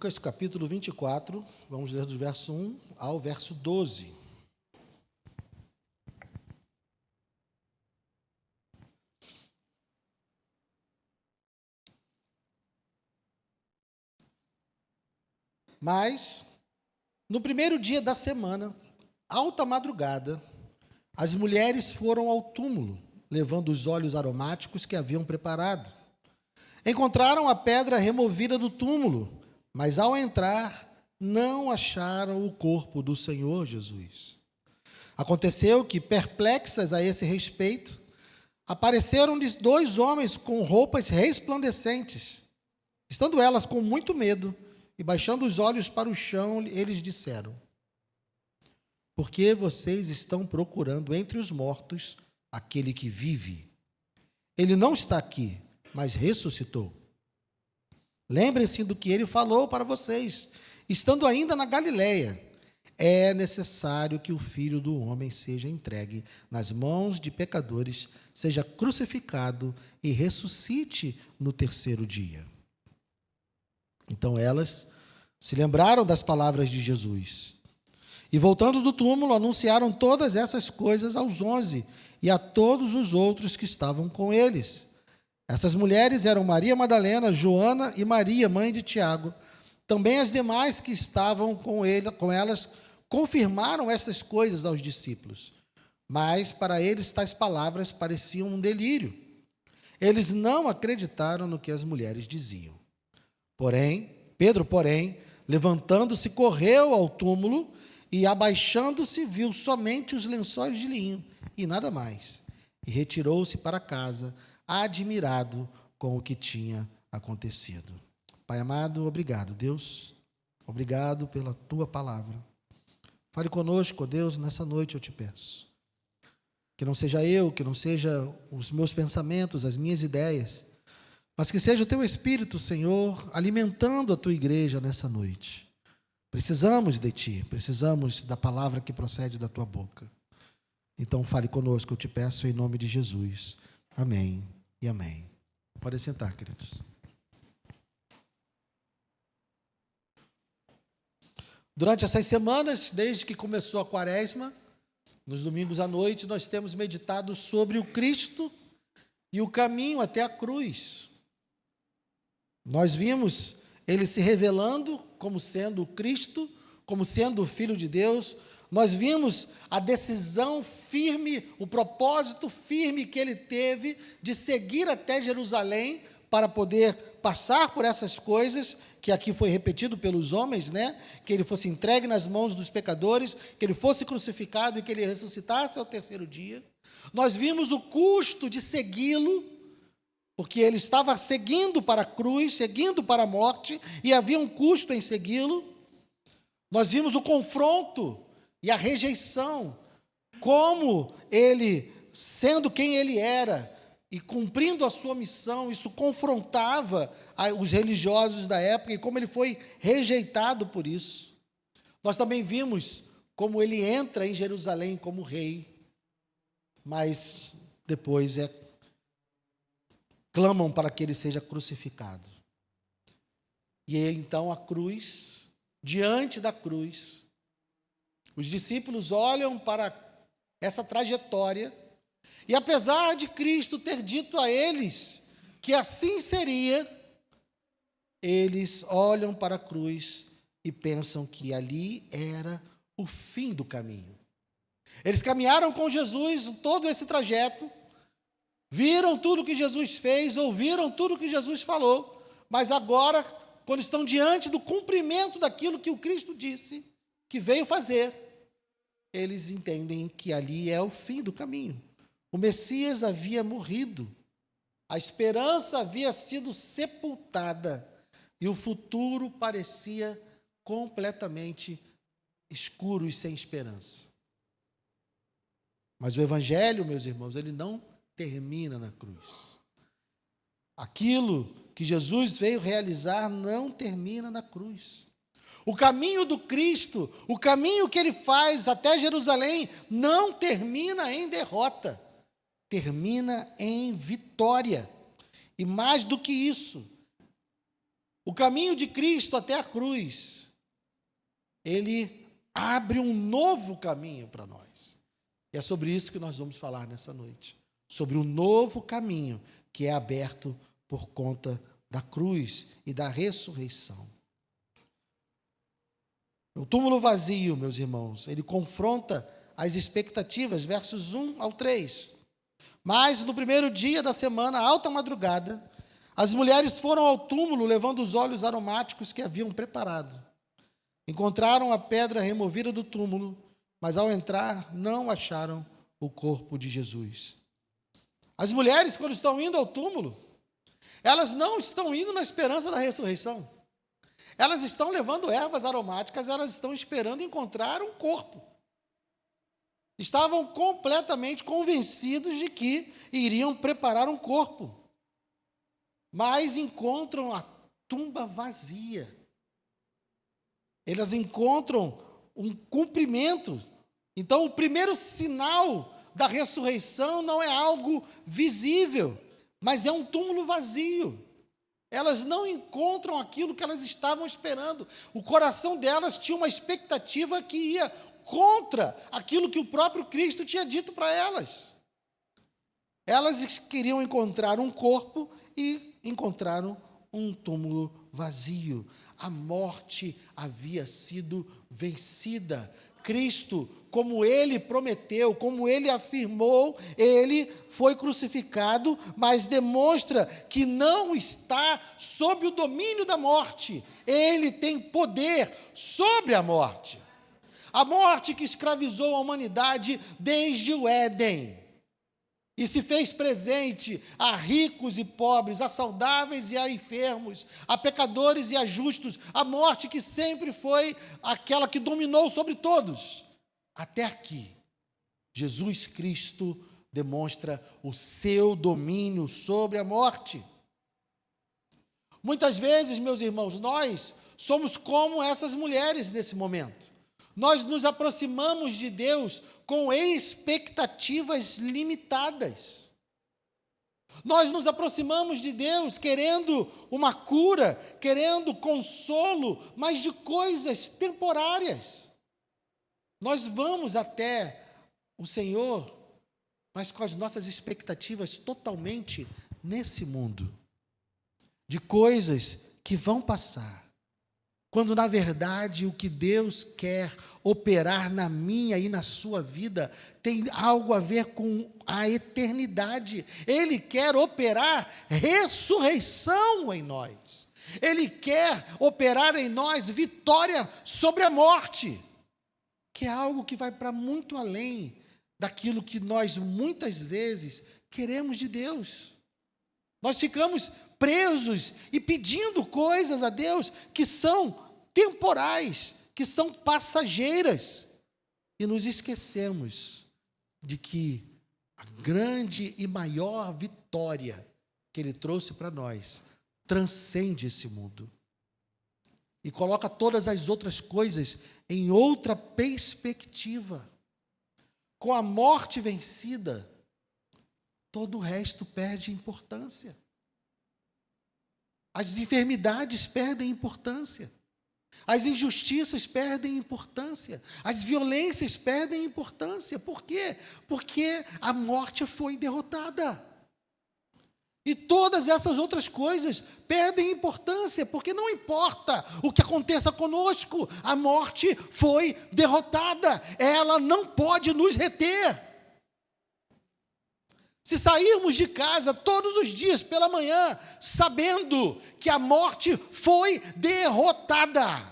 Lucas, capítulo 24, vamos ler do verso 1 ao verso 12. Mas, no primeiro dia da semana, alta madrugada, as mulheres foram ao túmulo, levando os óleos aromáticos que haviam preparado. Encontraram a pedra removida do túmulo, mas ao entrar, não acharam o corpo do Senhor Jesus. Aconteceu que, perplexas a esse respeito, apareceram-lhes 2 homens com roupas resplandecentes. Estando elas com muito medo e baixando os olhos para o chão, eles disseram: por que vocês estão procurando entre os mortos aquele que vive? Ele não está aqui, mas ressuscitou. Lembrem-se do que ele falou para vocês, estando ainda na Galileia. É necessário que o Filho do Homem seja entregue nas mãos de pecadores, seja crucificado e ressuscite no terceiro dia. Então elas se lembraram das palavras de Jesus. E voltando do túmulo, anunciaram todas essas coisas aos 11 e a todos os outros que estavam com eles. Essas mulheres eram Maria Madalena, Joana e Maria, mãe de Tiago. Também as demais que estavam com elas confirmaram essas coisas aos discípulos. Mas para eles tais palavras pareciam um delírio. Eles não acreditaram no que as mulheres diziam. Pedro, levantando-se, correu ao túmulo e, abaixando-se, viu somente os lençóis de linho e nada mais. E retirou-se para casa, admirado com o que tinha acontecido. Pai amado, obrigado, Deus. Obrigado pela tua palavra. Fale conosco, ó Deus, nessa noite eu te peço. Que não seja eu, que não seja os meus pensamentos, as minhas ideias, mas que seja o teu Espírito, Senhor, alimentando a tua igreja nessa noite. Precisamos de ti, precisamos da palavra que procede da tua boca. Então fale conosco, eu te peço em nome de Jesus. Amém e amém. Podem sentar, queridos. Durante essas semanas, desde que começou a quaresma, nos domingos à noite, nós temos meditado sobre o Cristo e o caminho até a cruz. Nós vimos ele se revelando como sendo o Cristo, como sendo o Filho de Deus. Nós vimos a decisão firme, o propósito firme que ele teve de seguir até Jerusalém para poder passar por essas coisas, que aqui foi repetido pelos homens, né? Que ele fosse entregue nas mãos dos pecadores, que ele fosse crucificado e que ele ressuscitasse ao terceiro dia. Nós vimos o custo de segui-lo, porque ele estava seguindo para a cruz, seguindo para a morte, e havia um custo em segui-lo. Nós vimos o confronto e a rejeição, como ele, sendo quem ele era, e cumprindo a sua missão, isso confrontava os religiosos da época, e como ele foi rejeitado por isso. Nós também vimos como ele entra em Jerusalém como rei, mas depois clamam para que ele seja crucificado. E então a cruz, diante da cruz, os discípulos olham para essa trajetória, e apesar de Cristo ter dito a eles que assim seria, eles olham para a cruz e pensam que ali era o fim do caminho. Eles caminharam com Jesus todo esse trajeto, viram tudo que Jesus fez, ouviram tudo que Jesus falou, mas agora, quando estão diante do cumprimento daquilo que o Cristo disse, que veio fazer, eles entendem que ali é o fim do caminho. O Messias havia morrido, a esperança havia sido sepultada e o futuro parecia completamente escuro e sem esperança. Mas o Evangelho, meus irmãos, ele não termina na cruz. Aquilo que Jesus veio realizar não termina na cruz. O caminho do Cristo, o caminho que ele faz até Jerusalém, não termina em derrota, termina em vitória. E mais do que isso, O caminho de Cristo até a cruz, ele abre um novo caminho para nós. E é sobre isso que nós vamos falar nessa noite. Sobre o novo caminho que é aberto por conta da cruz e da ressurreição. O túmulo vazio, meus irmãos, ele confronta as expectativas, versos 1 ao 3. Mas no primeiro dia da semana, alta madrugada, as mulheres foram ao túmulo levando os óleos aromáticos que haviam preparado. Encontraram a pedra removida do túmulo, mas ao entrar não acharam o corpo de Jesus. As mulheres, quando estão indo ao túmulo, elas não estão indo na esperança da ressurreição. Elas estão levando ervas aromáticas, elas estão esperando encontrar um corpo. Estavam completamente convencidos de que iriam preparar um corpo. Mas encontram a tumba vazia. Elas encontram um cumprimento. Então, o primeiro sinal da ressurreição não é algo visível, mas é um túmulo vazio. Elas não encontram aquilo que elas estavam esperando. O coração delas tinha uma expectativa que ia contra aquilo que o próprio Cristo tinha dito para elas. Elas queriam encontrar um corpo e encontraram um túmulo vazio. A morte havia sido vencida. Cristo, como ele prometeu, como ele afirmou, ele foi crucificado, mas demonstra que não está sob o domínio da morte. Ele tem poder sobre a morte. A morte que escravizou a humanidade desde o Éden e se fez presente a ricos e pobres, a saudáveis e a enfermos, a pecadores e a justos, a morte que sempre foi aquela que dominou sobre todos. Até aqui, Jesus Cristo demonstra o seu domínio sobre a morte. Muitas vezes, meus irmãos, nós somos como essas mulheres nesse momento. Nós nos aproximamos de Deus com expectativas limitadas. Nós nos aproximamos de Deus querendo uma cura, querendo consolo, mas de coisas temporárias. Nós vamos até o Senhor, mas com as nossas expectativas totalmente nesse mundo, de coisas que vão passar. Quando, na verdade, o que Deus quer operar na minha e na sua vida tem algo a ver com a eternidade. Ele quer operar ressurreição em nós. Ele quer operar em nós vitória sobre a morte, que é algo que vai para muito além daquilo que nós, muitas vezes, queremos de Deus. Nós ficamos presos e pedindo coisas a Deus que são temporais, que são passageiras, e nos esquecemos de que a grande e maior vitória que Ele trouxe para nós transcende esse mundo e coloca todas as outras coisas em outra perspectiva. Com a morte vencida, todo o resto perde importância. As enfermidades perdem importância. As injustiças perdem importância. As violências perdem importância. Por quê? Porque a morte foi derrotada. E todas essas outras coisas perdem importância, porque não importa o que aconteça conosco, a morte foi derrotada. Ela não pode nos reter. Se sairmos de casa todos os dias pela manhã, sabendo que a morte foi derrotada,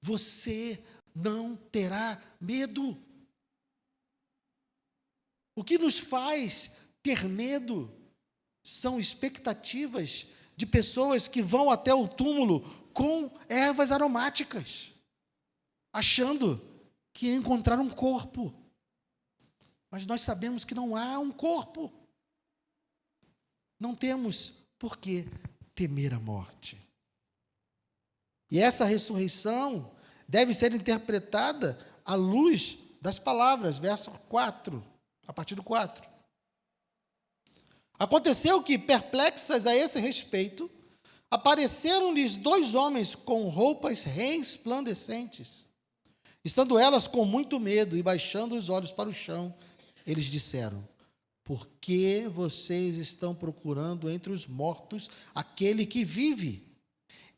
você não terá medo. O que nos faz ter medo são expectativas de pessoas que vão até o túmulo com ervas aromáticas, achando que encontraram um corpo. Mas nós sabemos que não há um corpo. Não temos por que temer a morte. E essa ressurreição deve ser interpretada à luz das palavras, verso 4, a partir do 4. Aconteceu que, perplexas a esse respeito, apareceram-lhes 2 homens com roupas resplandecentes. Estando elas com muito medo e baixando os olhos para o chão, eles disseram: por que vocês estão procurando entre os mortos aquele que vive?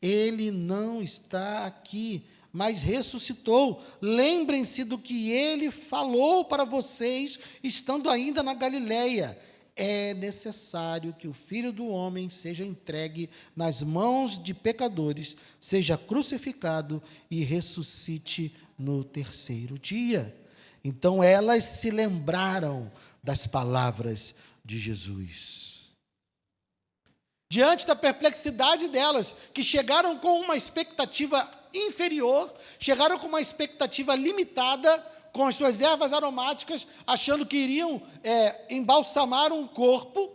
Ele não está aqui, mas ressuscitou. Lembrem-se do que ele falou para vocês, estando ainda na Galileia. É necessário que o Filho do Homem seja entregue nas mãos de pecadores, seja crucificado e ressuscite no 3º dia. Então elas se lembraram das palavras de Jesus. Diante da perplexidade delas, que chegaram com uma expectativa inferior, chegaram com uma expectativa limitada, com as suas ervas aromáticas, achando que iriam embalsamar um corpo,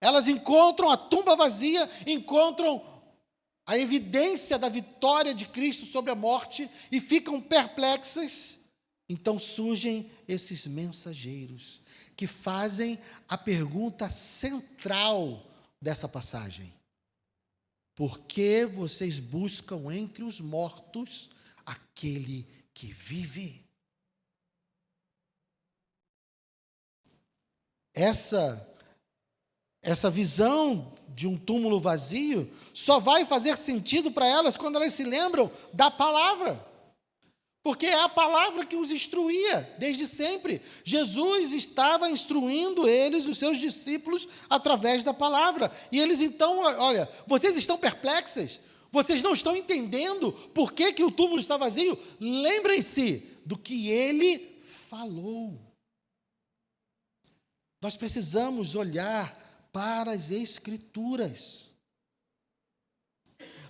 elas encontram a tumba vazia, encontram a evidência da vitória de Cristo sobre a morte e ficam perplexas. Então surgem esses mensageiros que fazem a pergunta central dessa passagem: por que vocês buscam entre os mortos aquele que vive? Essa visão de um túmulo vazio só vai fazer sentido para elas quando elas se lembram da palavra. Porque é a palavra que os instruía desde sempre. Jesus estava instruindo eles, os seus discípulos, através da palavra. E eles então, olha, vocês estão perplexas? Vocês não estão entendendo por que o túmulo está vazio? Lembrem-se do que ele falou. Nós precisamos olhar para as Escrituras.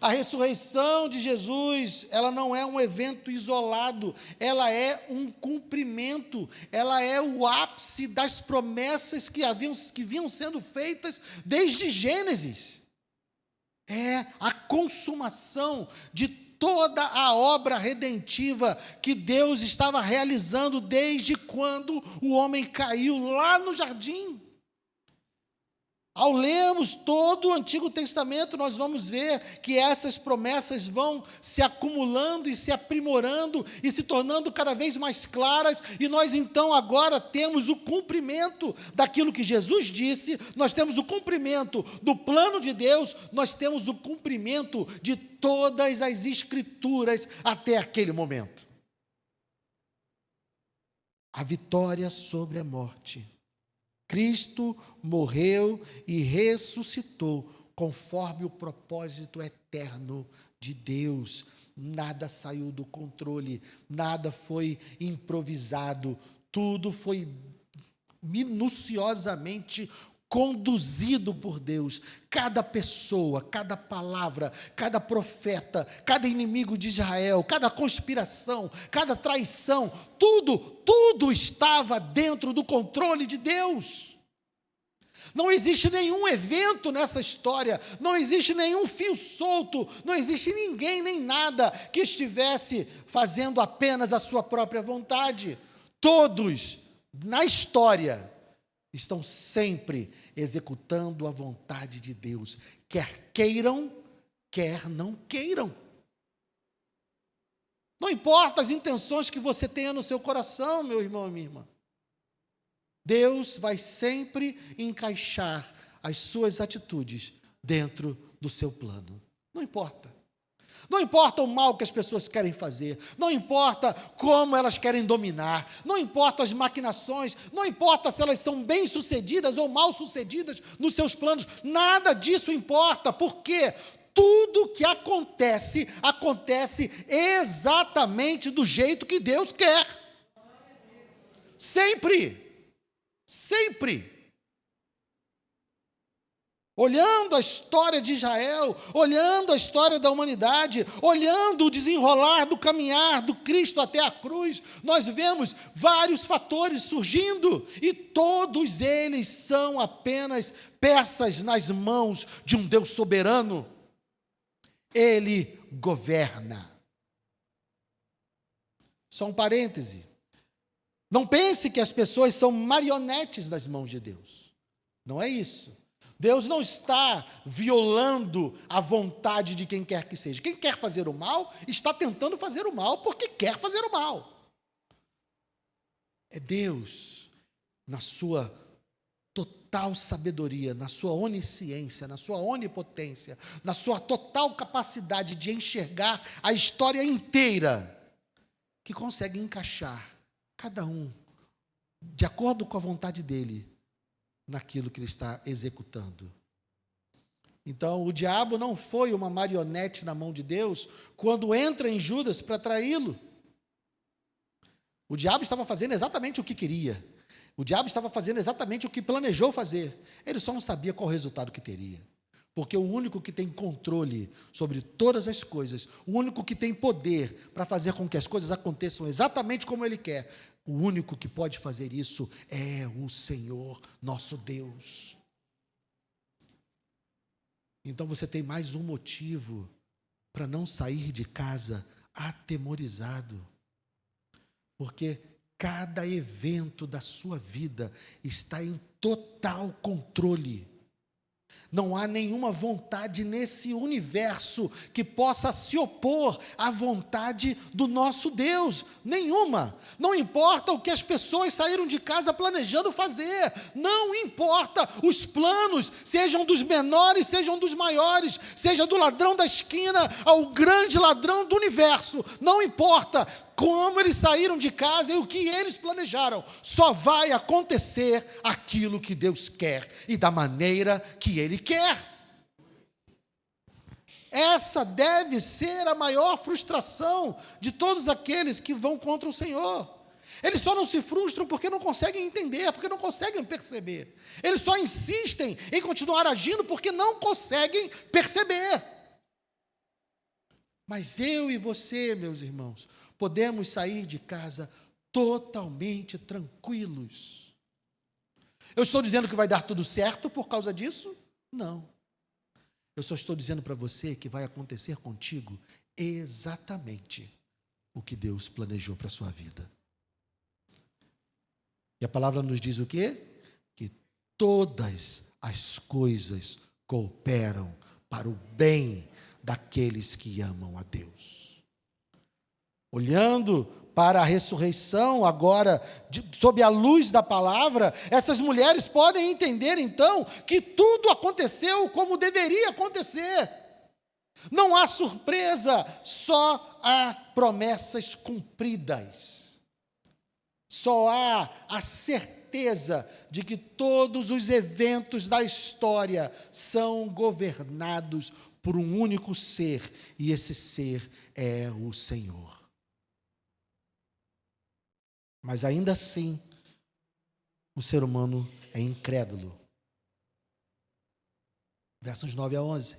A ressurreição de Jesus, ela não é um evento isolado, ela é um cumprimento, ela é o ápice das promessas que vinham sendo feitas desde Gênesis. É a consumação de toda a obra redentiva que Deus estava realizando desde quando o homem caiu lá no jardim. Ao lermos todo o Antigo Testamento, nós vamos ver que essas promessas vão se acumulando e se aprimorando e se tornando cada vez mais claras, e nós então agora temos o cumprimento daquilo que Jesus disse, nós temos o cumprimento do plano de Deus, nós temos o cumprimento de todas as Escrituras até aquele momento. A vitória sobre a morte. Cristo morreu e ressuscitou conforme o propósito eterno de Deus. Nada saiu do controle, nada foi improvisado, tudo foi minuciosamente conduzido por Deus. Cada pessoa, cada palavra, cada profeta, cada inimigo de Israel, cada conspiração, cada traição, tudo estava dentro do controle de Deus. Não existe nenhum evento nessa história, não existe nenhum fio solto, não existe ninguém nem nada que estivesse fazendo apenas a sua própria vontade. Todos, na história, estão sempre executando a vontade de Deus, quer queiram, quer não queiram. Não importa as intenções que você tenha no seu coração, meu irmão e minha irmã. Deus vai sempre encaixar as suas atitudes dentro do seu plano. Não importa. Não importa o mal que as pessoas querem fazer, não importa como elas querem dominar, não importa as maquinações, não importa se elas são bem-sucedidas ou mal-sucedidas nos seus planos, nada disso importa, porque tudo que acontece, acontece exatamente do jeito que Deus quer. Sempre, sempre. Olhando a história de Israel, olhando a história da humanidade, olhando o desenrolar do caminhar do Cristo até a cruz, nós vemos vários fatores surgindo, e todos eles são apenas peças nas mãos de um Deus soberano. Ele governa. Só um parêntese. Não pense que as pessoas são marionetes nas mãos de Deus. Não é isso. Deus não está violando a vontade de quem quer que seja. Quem quer fazer o mal, está tentando fazer o mal porque quer fazer o mal. É Deus, na sua total sabedoria, na sua onisciência, na sua onipotência, na sua total capacidade de enxergar a história inteira, que consegue encaixar cada um, de acordo com a vontade dele, naquilo que ele está executando. Então, o diabo não foi uma marionete na mão de Deus quando entra em Judas para traí-lo. O diabo estava fazendo exatamente o que queria. O diabo estava fazendo exatamente o que planejou fazer. Ele só não sabia qual o resultado que teria. Porque o único que tem controle sobre todas as coisas, o único que tem poder para fazer com que as coisas aconteçam exatamente como ele quer, o único que pode fazer isso é o Senhor, nosso Deus. Então você tem mais um motivo para não sair de casa atemorizado. Porque cada evento da sua vida está em total controle. Não há nenhuma vontade nesse universo que possa se opor à vontade do nosso Deus. Nenhuma. Não importa o que as pessoas saíram de casa planejando fazer. Não importa os planos, sejam dos menores, sejam dos maiores, seja do ladrão da esquina ao grande ladrão do universo. Não importa como eles saíram de casa e o que eles planejaram. Só vai acontecer aquilo que Deus quer e da maneira que Ele quer. Essa deve ser a maior frustração de todos aqueles que vão contra o Senhor. Eles só não se frustram porque não conseguem entender, porque não conseguem perceber. Eles só insistem em continuar agindo porque não conseguem perceber. Mas eu e você, meus irmãos, podemos sair de casa totalmente tranquilos. Eu estou dizendo que vai dar tudo certo por causa disso? Não. Eu só estou dizendo para você que vai acontecer contigo exatamente o que Deus planejou para a sua vida. E a palavra nos diz o quê? Que todas as coisas cooperam para o bem daqueles que amam a Deus. Olhando para a ressurreição agora, sob a luz da palavra, essas mulheres podem entender então que tudo aconteceu como deveria acontecer. Não há surpresa, só há promessas cumpridas. Só há a certeza de que todos os eventos da história são governados por um único ser, e esse ser é o Senhor. Mas ainda assim, o ser humano é incrédulo. Versos 9 a 11.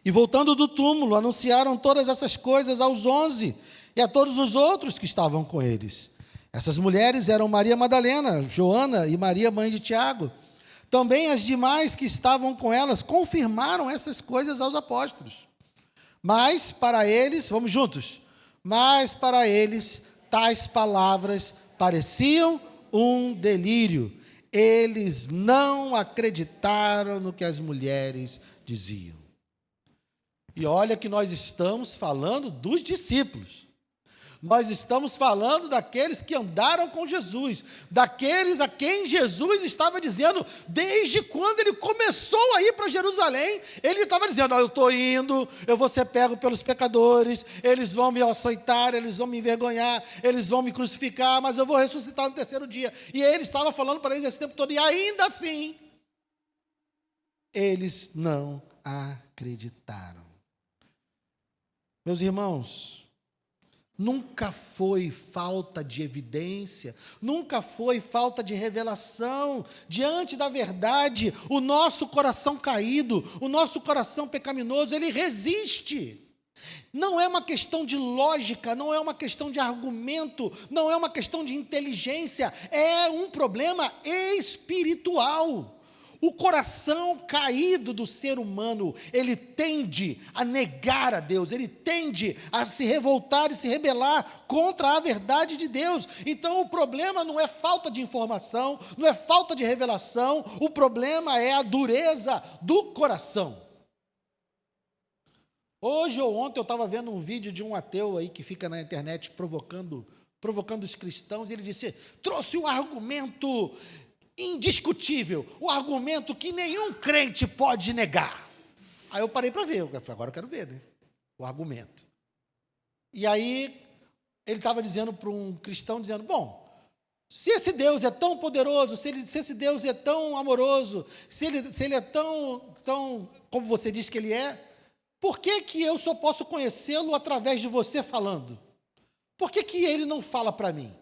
E voltando do túmulo, anunciaram todas essas coisas aos 11 e a todos os outros que estavam com eles. Essas mulheres eram Maria Madalena, Joana e Maria, mãe de Tiago. Também as demais que estavam com elas confirmaram essas coisas aos apóstolos. Mas para eles, vamos juntos, mas para eles tais palavras pareciam um delírio. Eles não acreditaram no que as mulheres diziam. E olha que nós estamos falando dos discípulos. Nós estamos falando daqueles que andaram com Jesus, daqueles a quem Jesus estava dizendo, desde quando ele começou a ir para Jerusalém, ele estava dizendo, eu estou indo, eu vou ser pego pelos pecadores, eles vão me açoitar, eles vão me envergonhar, eles vão me crucificar, mas eu vou ressuscitar no terceiro dia. E ele estava falando para eles esse tempo todo, e ainda assim, eles não acreditaram. Meus irmãos, nunca foi falta de evidência, nunca foi falta de revelação. Diante da verdade, o nosso coração caído, o nosso coração pecaminoso, ele resiste. Não é uma questão de lógica, não é uma questão de argumento, não é uma questão de inteligência, é um problema espiritual. O coração caído do ser humano, ele tende a negar a Deus, ele tende a se revoltar e se rebelar contra a verdade de Deus. Então o problema não é falta de informação, não é falta de revelação, o problema é a dureza do coração. Hoje ou ontem eu estava vendo um vídeo de um ateu aí que fica na internet provocando os cristãos, e ele disse, trouxe um argumento indiscutível, o argumento que nenhum crente pode negar. Aí eu parei para ver, agora eu quero ver, né, o argumento. E aí ele estava dizendo para um cristão, dizendo, bom, se esse Deus é tão poderoso, se esse Deus é tão amoroso, se ele é tão, como você diz que ele é, por que que eu só posso conhecê-lo através de você falando? Por que que ele não fala para mim?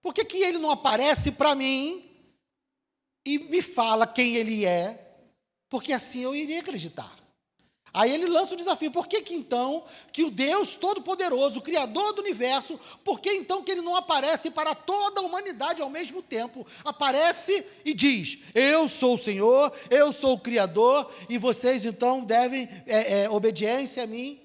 Por que que ele não aparece para mim e me fala quem ele é? Porque assim eu iria acreditar. Aí ele lança o desafio, por que que então, que o Deus Todo-Poderoso, o Criador do Universo, por que então que ele não aparece para toda a humanidade ao mesmo tempo? Aparece e diz, eu sou o Senhor, eu sou o Criador, e vocês então devem obediência a mim.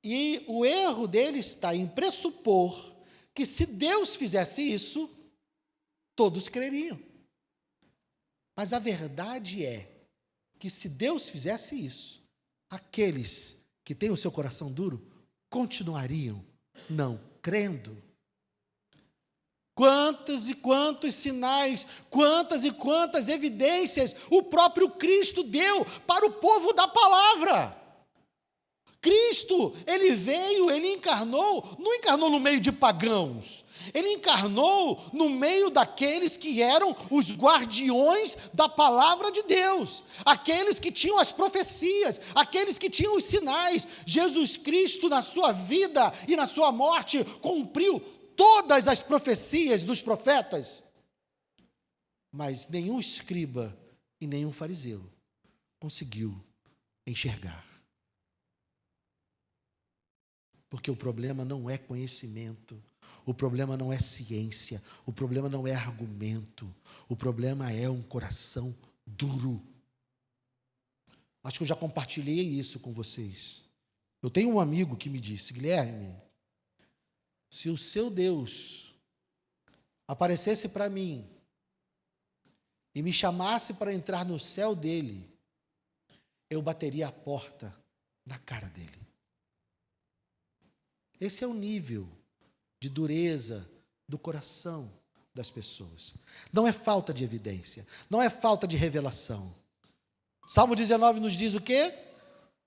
E o erro dele está em pressupor que se Deus fizesse isso, todos creriam. Mas a verdade é que se Deus fizesse isso, aqueles que têm o seu coração duro continuariam não crendo. Quantos e quantos sinais, quantas e quantas evidências o próprio Cristo deu para o povo da palavra. Cristo, ele veio, ele encarnou, não encarnou no meio de pagãos, ele encarnou no meio daqueles que eram os guardiões da palavra de Deus, aqueles que tinham as profecias, aqueles que tinham os sinais. Jesus Cristo, na sua vida e na sua morte, cumpriu todas as profecias dos profetas, mas nenhum escriba e nenhum fariseu conseguiu enxergar. Porque o problema não é conhecimento, o problema não é ciência, o problema não é argumento, o problema é um coração duro. Acho que eu já compartilhei isso com vocês. Eu tenho um amigo que me disse, Guilherme, se o seu Deus aparecesse para mim e me chamasse para entrar no céu dele, eu bateria a porta na cara dele. Esse é o nível de dureza do coração das pessoas. Não é falta de evidência, não é falta de revelação. Salmo 19 nos diz o quê?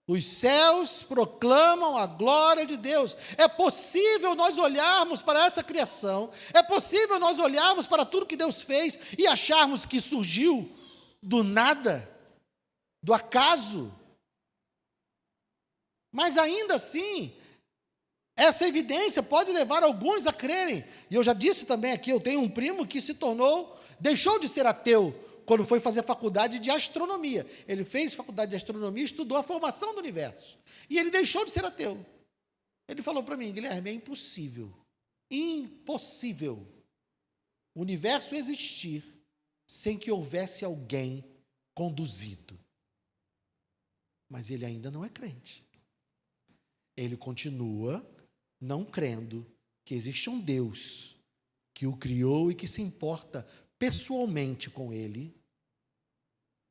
Os céus proclamam a glória de Deus. É possível nós olharmos para essa criação, é possível nós olharmos para tudo que Deus fez e acharmos que surgiu do nada, do acaso. Mas ainda assim, essa evidência pode levar alguns a crerem. E eu já disse também aqui, eu tenho um primo que deixou de ser ateu quando foi fazer faculdade de astronomia. Ele fez faculdade de astronomia, estudou a formação do universo. E ele deixou de ser ateu. Ele falou para mim, Guilherme, é impossível o universo existir sem que houvesse alguém conduzindo. Mas ele ainda não é crente. Ele continua não crendo que existe um Deus que o criou e que se importa pessoalmente com ele,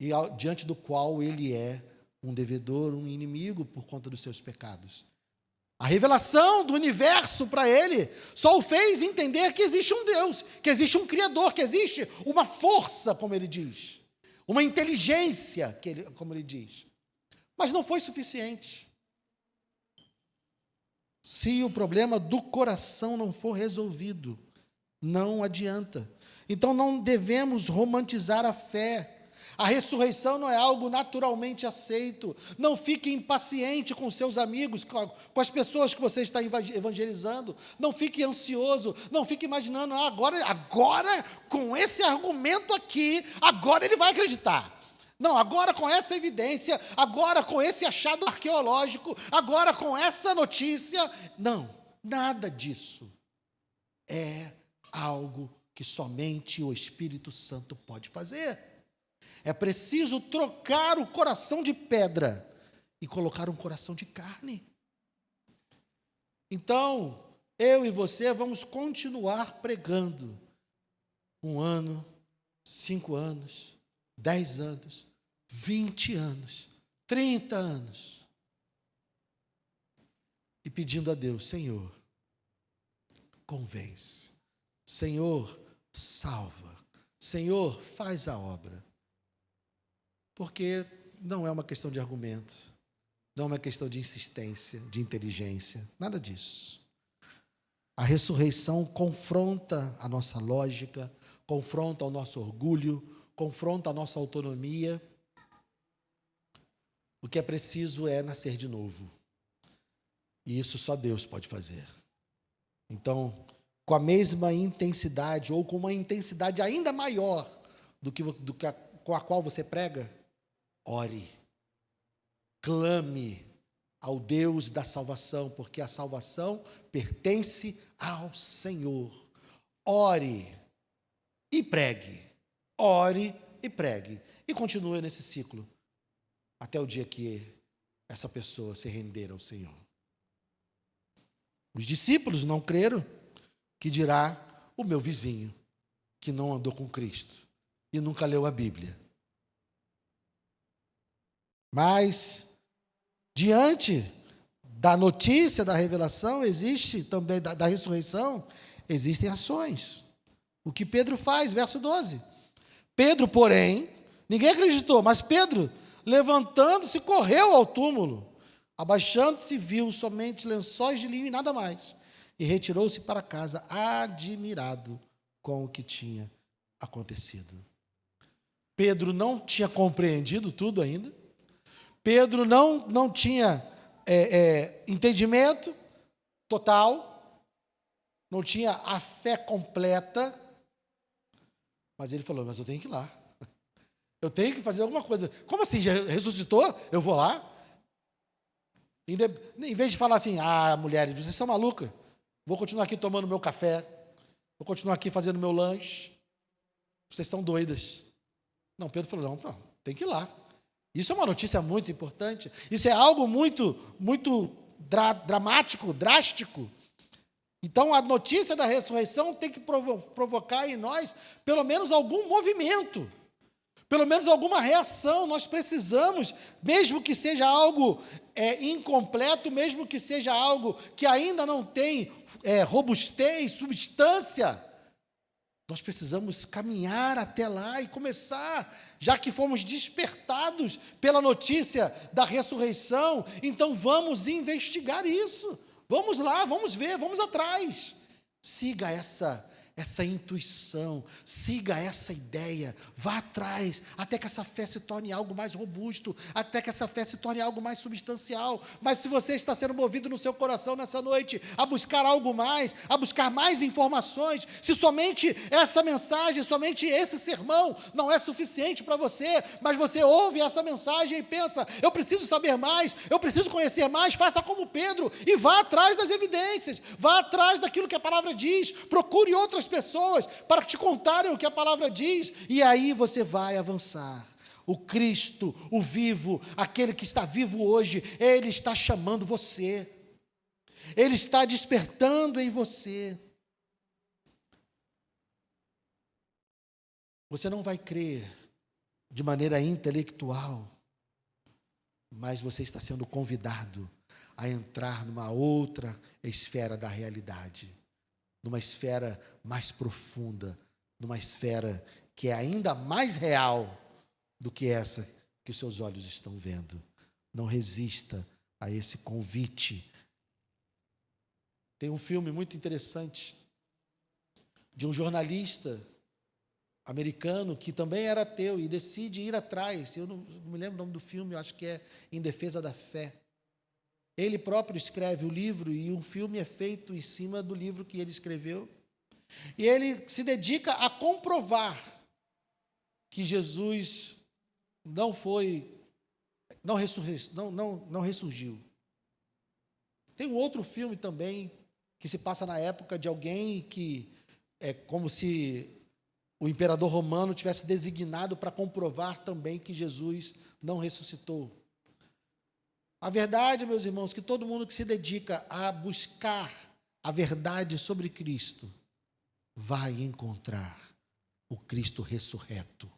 e diante do qual ele é um devedor, um inimigo por conta dos seus pecados. A revelação do universo para ele só o fez entender que existe um Deus, que existe um Criador, que existe uma força, como ele diz, uma inteligência, como ele diz. Mas não foi suficiente. Se o problema do coração não for resolvido, não adianta. Então não devemos romantizar a fé. A ressurreição não é algo naturalmente aceito. Não fique impaciente com seus amigos, com as pessoas que você está evangelizando. Não fique ansioso, não fique imaginando, agora com esse argumento aqui, agora ele vai acreditar. Não, agora com essa evidência, agora com esse achado arqueológico, agora com essa notícia. Não, nada disso é algo que somente o Espírito Santo pode fazer. É preciso trocar o coração de pedra e colocar um coração de carne. Então, eu e você vamos continuar pregando 1 ano, 5 anos, 10 anos, 20 anos, 30 anos. E pedindo a Deus, Senhor, convence. Senhor, salva. Senhor, faz a obra. Porque não é uma questão de argumento, não é uma questão de insistência, de inteligência, nada disso. A ressurreição confronta a nossa lógica, confronta o nosso orgulho, confronta a nossa autonomia. O que é preciso é nascer de novo. E isso só Deus pode fazer. Então, com a mesma intensidade, ou com uma intensidade ainda maior com a qual você prega, ore, clame ao Deus da salvação, porque a salvação pertence ao Senhor. Ore e pregue, ore e pregue, e continue nesse ciclo, até o dia que essa pessoa se render ao Senhor. Os discípulos não creram, que dirá o meu vizinho, que não andou com Cristo e nunca leu a Bíblia. Mas, diante da notícia da revelação, existe também, da ressurreição, existem ações. O que Pedro faz, verso 12. Pedro, porém, ninguém acreditou, mas Pedro, levantando-se, correu ao túmulo. Abaixando-se, viu somente lençóis de linho e nada mais. E retirou-se para casa, admirado com o que tinha acontecido. Pedro não tinha compreendido tudo ainda. Pedro não tinha entendimento total, não tinha a fé completa, mas ele falou, mas eu tenho que ir lá. Eu tenho que fazer alguma coisa. Como assim? Já ressuscitou? Eu vou lá? Em vez de falar assim, mulheres, vocês são malucas, vou continuar aqui tomando meu café, vou continuar aqui fazendo meu lanche, vocês estão doidas. Não, Pedro falou, não, tem que ir lá. Isso é uma notícia muito importante, isso é algo muito dramático, drástico. Então, a notícia da ressurreição tem que provocar em nós, pelo menos algum movimento, pelo menos alguma reação. Nós precisamos, mesmo que seja algo incompleto, mesmo que seja algo que ainda não tem robustez, substância, nós precisamos caminhar até lá e começar, já que fomos despertados pela notícia da ressurreição, então vamos investigar isso. Vamos lá, vamos ver, vamos atrás. Siga essa intuição, siga essa ideia, vá atrás, até que essa fé se torne algo mais robusto, até que essa fé se torne algo mais substancial. Mas se você está sendo movido no seu coração nessa noite a buscar algo mais, a buscar mais informações, se somente essa mensagem, somente esse sermão não é suficiente para você, mas você ouve essa mensagem e pensa, eu preciso saber mais, eu preciso conhecer mais, faça como Pedro e vá atrás das evidências, vá atrás daquilo que a palavra diz, procure outras pessoas para te contarem o que a palavra diz, e aí você vai avançar. O Cristo, o vivo, aquele que está vivo hoje, Ele está chamando você, Ele está despertando em você. Você não vai crer de maneira intelectual, mas você está sendo convidado a entrar numa outra esfera da realidade, numa esfera mais profunda, numa esfera que é ainda mais real do que essa que os seus olhos estão vendo. Não resista a esse convite. Tem um filme muito interessante de um jornalista americano que também era ateu e decide ir atrás. Eu não me lembro o nome do filme, eu acho que é Em Defesa da Fé. Ele próprio escreve o livro e um filme é feito em cima do livro que ele escreveu. E ele se dedica a comprovar que Jesus não ressurgiu. Tem um outro filme também que se passa na época de alguém que é como se o imperador romano tivesse designado para comprovar também que Jesus não ressuscitou. A verdade, meus irmãos, que todo mundo que se dedica a buscar a verdade sobre Cristo vai encontrar o Cristo ressurreto.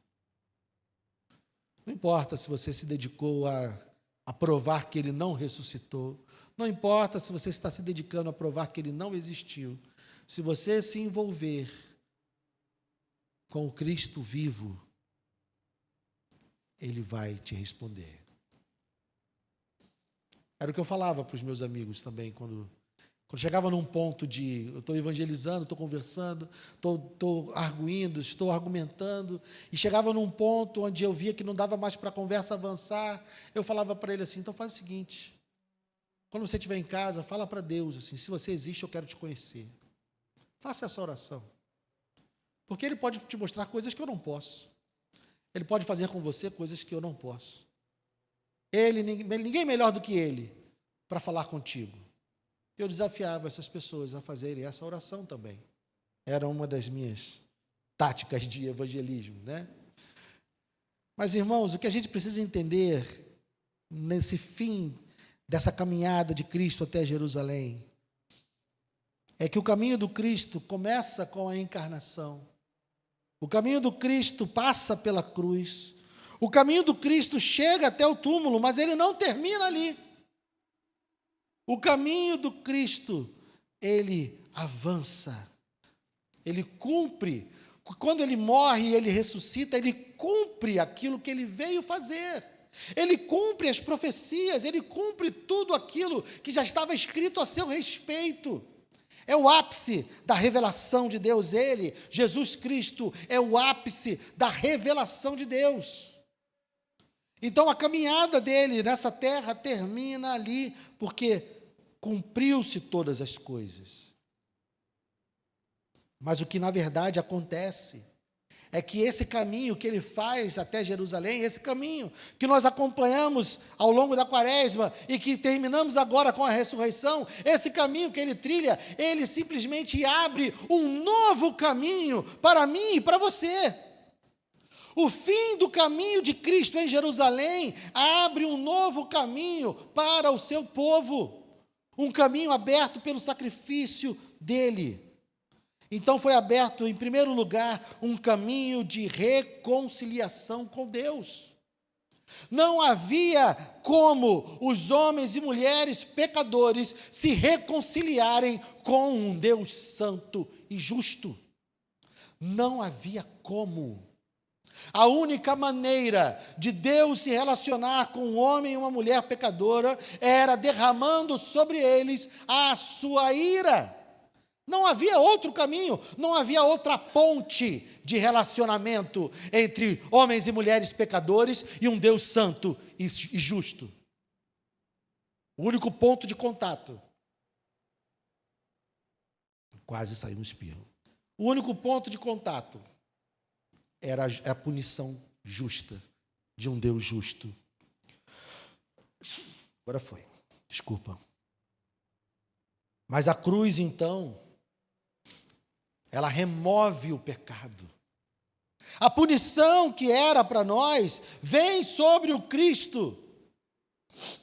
Não importa se você se dedicou a provar que ele não ressuscitou, não importa se você está se dedicando a provar que ele não existiu, se você se envolver com o Cristo vivo, ele vai te responder. Era o que eu falava para os meus amigos também, quando chegava num ponto de, eu estou evangelizando, estou conversando, estou arguindo, estou argumentando, e chegava num ponto onde eu via que não dava mais para a conversa avançar, eu falava para ele assim, então faz o seguinte, quando você estiver em casa, fala para Deus assim, se você existe, eu quero te conhecer. Faça essa oração. Porque Ele pode te mostrar coisas que eu não posso. Ele pode fazer com você coisas que eu não posso. Ninguém melhor do que Ele para falar contigo. Eu desafiava essas pessoas a fazerem essa oração também. Era uma das minhas táticas de evangelismo, né? Mas, irmãos, o que a gente precisa entender nesse fim dessa caminhada de Cristo até Jerusalém é que o caminho do Cristo começa com a encarnação. O caminho do Cristo passa pela cruz. O caminho do Cristo chega até o túmulo, mas ele não termina ali. O caminho do Cristo, ele avança. Ele cumpre. Quando ele morre e ele ressuscita, ele cumpre aquilo que ele veio fazer. Ele cumpre as profecias, ele cumpre tudo aquilo que já estava escrito a seu respeito. É o ápice da revelação de Deus. Ele, Jesus Cristo, é o ápice da revelação de Deus. Então a caminhada dele nessa terra termina ali, porque cumpriu-se todas as coisas. Mas o que na verdade acontece é que esse caminho que ele faz até Jerusalém, esse caminho que nós acompanhamos ao longo da quaresma e que terminamos agora com a ressurreição, esse caminho que ele trilha, ele simplesmente abre um novo caminho para mim e para você. O fim do caminho de Cristo em Jerusalém abre um novo caminho para o seu povo, um caminho aberto pelo sacrifício dele. Então foi aberto, em primeiro lugar, um caminho de reconciliação com Deus. Não havia como os homens e mulheres pecadores se reconciliarem com um Deus santo e justo. Não havia como. A única maneira de Deus se relacionar com um homem e uma mulher pecadora era derramando sobre eles a sua ira. Não havia outro caminho, não havia outra ponte de relacionamento entre homens e mulheres pecadores e um Deus santo e justo. O único ponto de contato. Quase saiu um espirro. O único ponto de contato era a punição justa de um Deus justo. Agora foi, desculpa. Mas a cruz, então, ela remove o pecado. A punição que era para nós vem sobre o Cristo.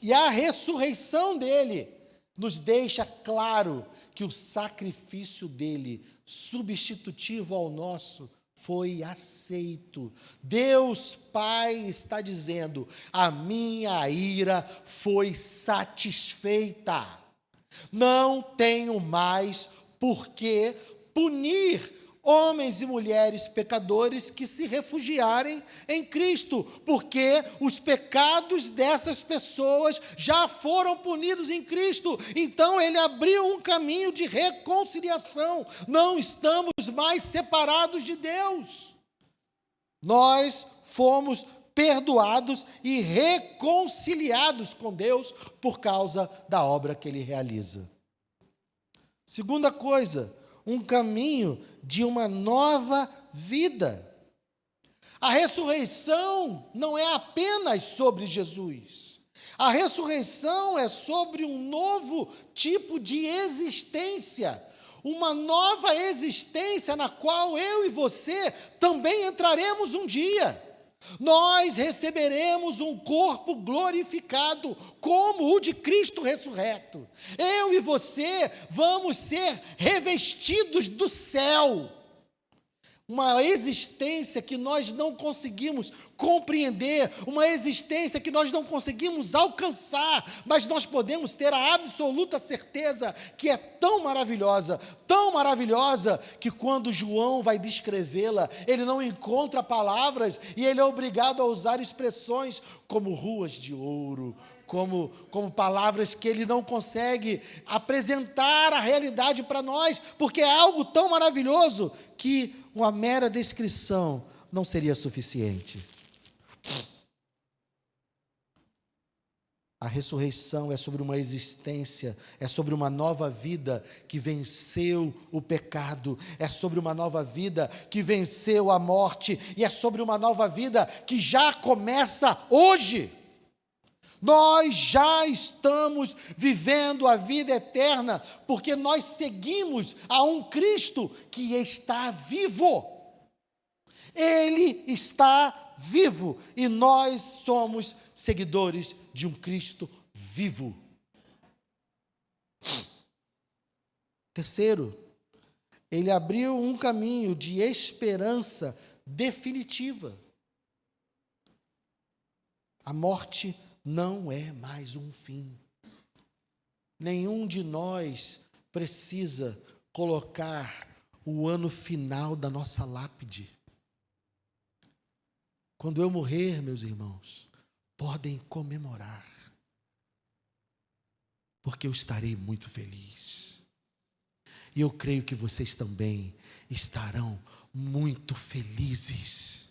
E a ressurreição dele nos deixa claro que o sacrifício dele, substitutivo ao nosso, foi aceito. Deus Pai está dizendo: a minha ira foi satisfeita. Não tenho mais por que punir homens e mulheres pecadores que se refugiarem em Cristo, porque os pecados dessas pessoas já foram punidos em Cristo. Então ele abriu um caminho de reconciliação. Não estamos mais separados de Deus. Nós fomos perdoados e reconciliados com Deus por causa da obra que ele realiza. Segunda coisa, um caminho de uma nova vida. A ressurreição não é apenas sobre Jesus. A ressurreição é sobre um novo tipo de existência, uma nova existência na qual eu e você também entraremos um dia. Nós receberemos um corpo glorificado, como o de Cristo ressurreto. Eu e você vamos ser revestidos do céu. Uma existência que nós não conseguimos compreender, uma existência que nós não conseguimos alcançar, mas nós podemos ter a absoluta certeza que é tão maravilhosa, que quando João vai descrevê-la, ele não encontra palavras e ele é obrigado a usar expressões como ruas de ouro, como palavras que ele não consegue apresentar a realidade para nós, porque é algo tão maravilhoso que uma mera descrição não seria suficiente. A ressurreição é sobre uma existência, é sobre uma nova vida que venceu o pecado, é sobre uma nova vida que venceu a morte, e é sobre uma nova vida que já começa hoje. Nós já estamos vivendo a vida eterna, porque nós seguimos a um Cristo que está vivo. Ele está vivo e nós somos seguidores de um Cristo vivo. Terceiro, ele abriu um caminho de esperança definitiva. A morte não é mais um fim. Nenhum de nós precisa colocar o ano final da nossa lápide. Quando eu morrer, meus irmãos, podem comemorar, porque eu estarei muito feliz. E eu creio que vocês também estarão muito felizes.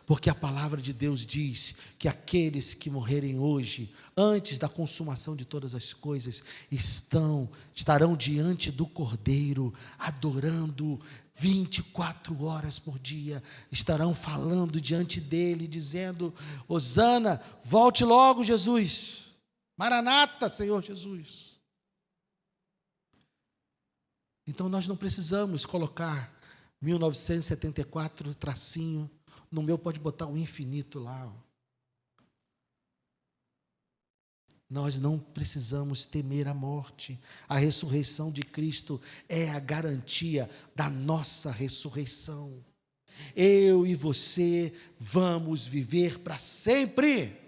Porque a palavra de Deus diz que aqueles que morrerem hoje, antes da consumação de todas as coisas, estarão diante do Cordeiro, adorando 24 horas por dia, estarão falando diante dele, dizendo: Hosana, volte logo, Jesus. Maranata, Senhor Jesus. Então nós não precisamos colocar 1974 tracinho. No meu pode botar o infinito lá. Nós não precisamos temer a morte. A ressurreição de Cristo é a garantia da nossa ressurreição. Eu e você vamos viver para sempre.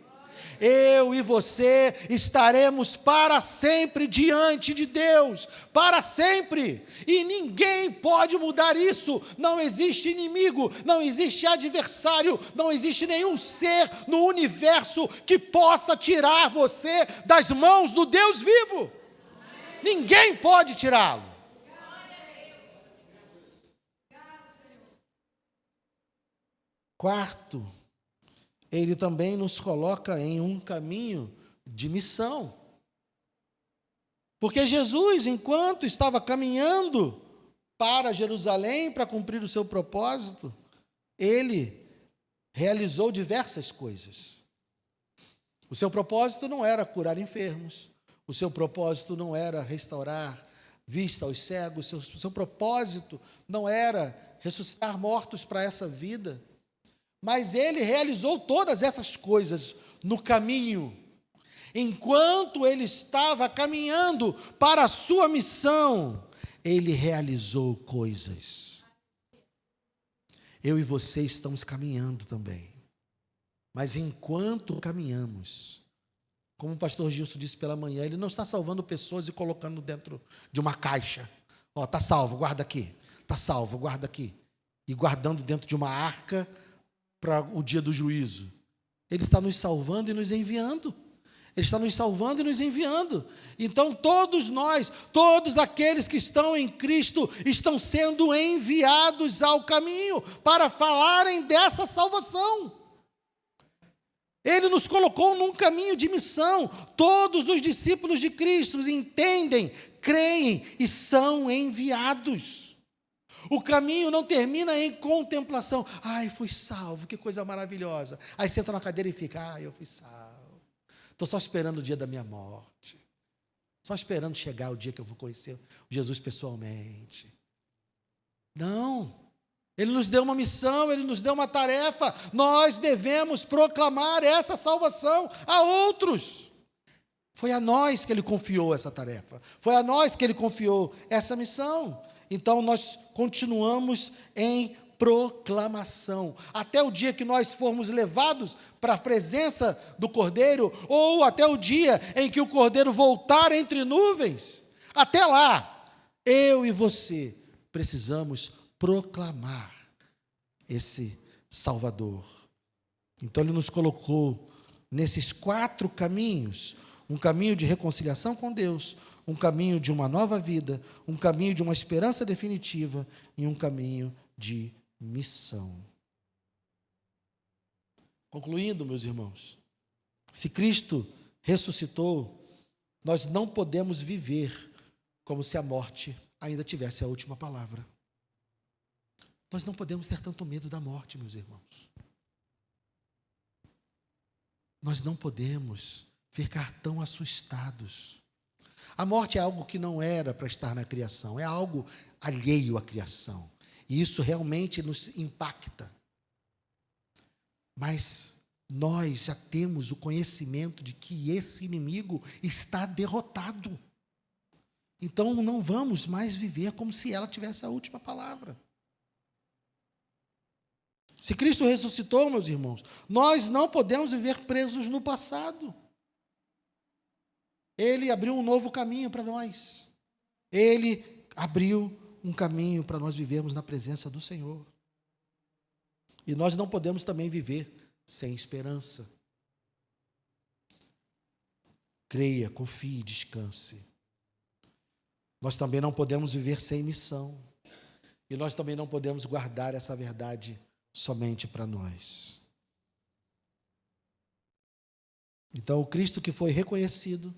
Eu e você estaremos para sempre diante de Deus, para sempre, e ninguém pode mudar isso. Não existe inimigo, não existe adversário, não existe nenhum ser no universo que possa tirar você das mãos do Deus vivo. Ninguém pode tirá-lo. Quarto, ele também nos coloca em um caminho de missão. Porque Jesus, enquanto estava caminhando para Jerusalém para cumprir o seu propósito, ele realizou diversas coisas. O seu propósito não era curar enfermos, o seu propósito não era restaurar vista aos cegos, o seu propósito não era ressuscitar mortos para essa vida. Mas ele realizou todas essas coisas no caminho. Enquanto ele estava caminhando para a sua missão, ele realizou coisas. Eu e você estamos caminhando também. Mas enquanto caminhamos, como o pastor Gilson disse pela manhã, ele não está salvando pessoas e colocando dentro de uma caixa. Ó, está salvo, guarda aqui. Está salvo, guarda aqui. E guardando dentro de uma arca para o dia do juízo. Ele está nos salvando e nos enviando. Ele está nos salvando e nos enviando. Então todos nós, todos aqueles que estão em Cristo, estão sendo enviados ao caminho para falarem dessa salvação. Ele nos colocou num caminho de missão. Todos os discípulos de Cristo entendem, creem e são enviados. O caminho não termina em contemplação. Ai, fui salvo, que coisa maravilhosa. Aí senta na cadeira e fica: ai, eu fui salvo. Estou só esperando o dia da minha morte. só esperando chegar o dia que eu vou conhecer o Jesus pessoalmente. Não. Ele nos deu uma missão, Ele nos deu uma tarefa. Nós devemos proclamar essa salvação a outros. Foi a nós que Ele confiou essa tarefa. Foi a nós que Ele confiou essa missão. Então, nós continuamos em proclamação, até o dia que nós formos levados para a presença do Cordeiro, ou até o dia em que o Cordeiro voltar entre nuvens. Até lá, eu e você precisamos proclamar esse Salvador. Então Ele nos colocou nesses 4 caminhos: um caminho de reconciliação com Deus, um caminho de uma nova vida, um caminho de uma esperança definitiva e um caminho de missão. Concluindo, meus irmãos, se Cristo ressuscitou, nós não podemos viver como se a morte ainda tivesse a última palavra. Nós não podemos ter tanto medo da morte, meus irmãos. Nós não podemos ficar tão assustados. A morte é algo que não era para estar na criação, é algo alheio à criação. E isso realmente nos impacta. Mas nós já temos o conhecimento de que esse inimigo está derrotado. Então não vamos mais viver como se ela tivesse a última palavra. Se Cristo ressuscitou, meus irmãos, nós não podemos viver presos no passado. Ele abriu um novo caminho para nós. Ele abriu um caminho para nós vivermos na presença do Senhor. E nós não podemos também viver sem esperança. Creia, confie, descanse. Nós também não podemos viver sem missão. E nós também não podemos guardar essa verdade somente para nós. Então, o Cristo que foi reconhecido,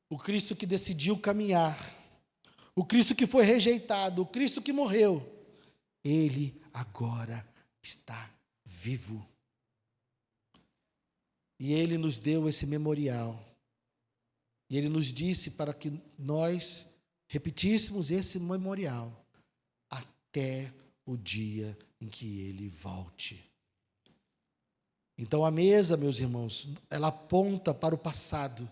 o Cristo que decidiu caminhar, o Cristo que foi rejeitado, o Cristo que morreu, Ele agora está vivo. E Ele nos deu esse memorial. E Ele nos disse para que nós repetíssemos esse memorial até o dia em que Ele volte. Então a mesa, meus irmãos, ela aponta para o passado.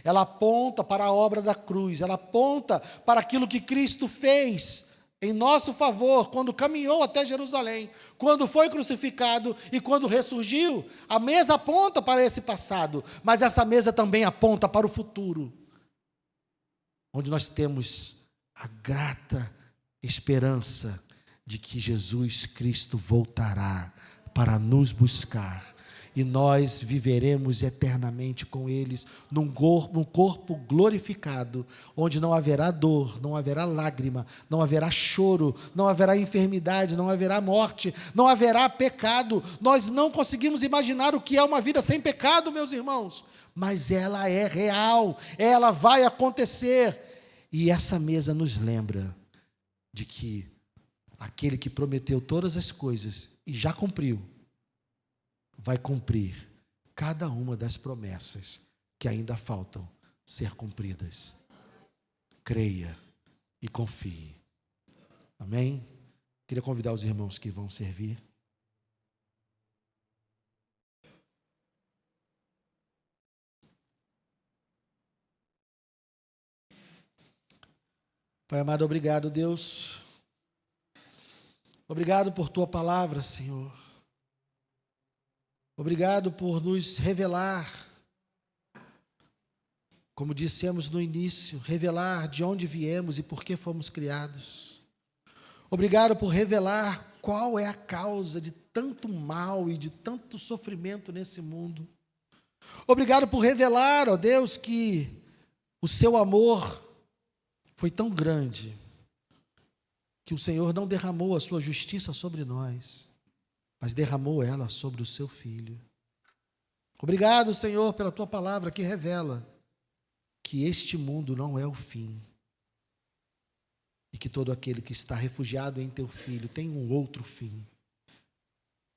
Ela aponta para a obra da cruz, ela aponta para aquilo que Cristo fez em nosso favor, quando caminhou até Jerusalém, quando foi crucificado e quando ressurgiu. A mesa aponta para esse passado, mas essa mesa também aponta para o futuro, onde nós temos a grata esperança de que Jesus Cristo voltará para nos buscar. E nós viveremos eternamente com eles num corpo glorificado, onde não haverá dor, não haverá lágrima, não haverá choro, não haverá enfermidade, não haverá morte, não haverá pecado. Nós não conseguimos imaginar o que é uma vida sem pecado, meus irmãos, mas ela é real, ela vai acontecer. E essa mesa nos lembra de que aquele que prometeu todas as coisas e já cumpriu, vai cumprir cada uma das promessas que ainda faltam ser cumpridas. Creia e confie. Amém? Queria convidar os irmãos que vão servir. Pai amado, obrigado, Deus. Obrigado por Tua palavra, Senhor. Obrigado por nos revelar, como dissemos no início, revelar de onde viemos e por que fomos criados. Obrigado por revelar qual é a causa de tanto mal e de tanto sofrimento nesse mundo. Obrigado por revelar, ó Deus, que o seu amor foi tão grande que o Senhor não derramou a sua justiça sobre nós, mas derramou ela sobre o seu Filho. Obrigado, Senhor, pela Tua palavra que revela que este mundo não é o fim e que todo aquele que está refugiado em Teu Filho tem um outro fim.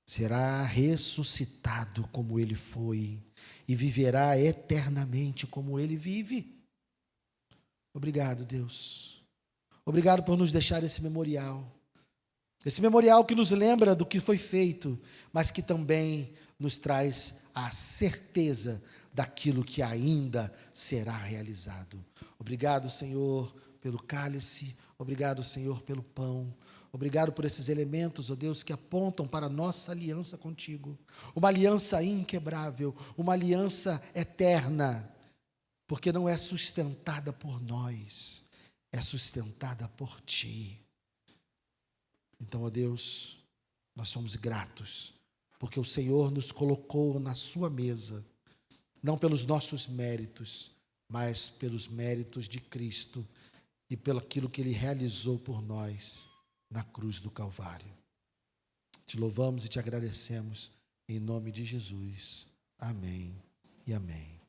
Será ressuscitado como Ele foi e viverá eternamente como Ele vive. Obrigado, Deus. Obrigado por nos deixar esse memorial. Esse memorial que nos lembra do que foi feito, mas que também nos traz a certeza daquilo que ainda será realizado. Obrigado, Senhor, pelo cálice. Obrigado, Senhor, pelo pão. Obrigado por esses elementos, ó Deus, que apontam para a nossa aliança contigo. Uma aliança inquebrável, uma aliança eterna, porque não é sustentada por nós, é sustentada por Ti. Então, ó Deus, nós somos gratos, porque o Senhor nos colocou na sua mesa, não pelos nossos méritos, mas pelos méritos de Cristo e pelo aquilo que Ele realizou por nós na cruz do Calvário. Te louvamos e te agradecemos, em nome de Jesus. Amém e amém.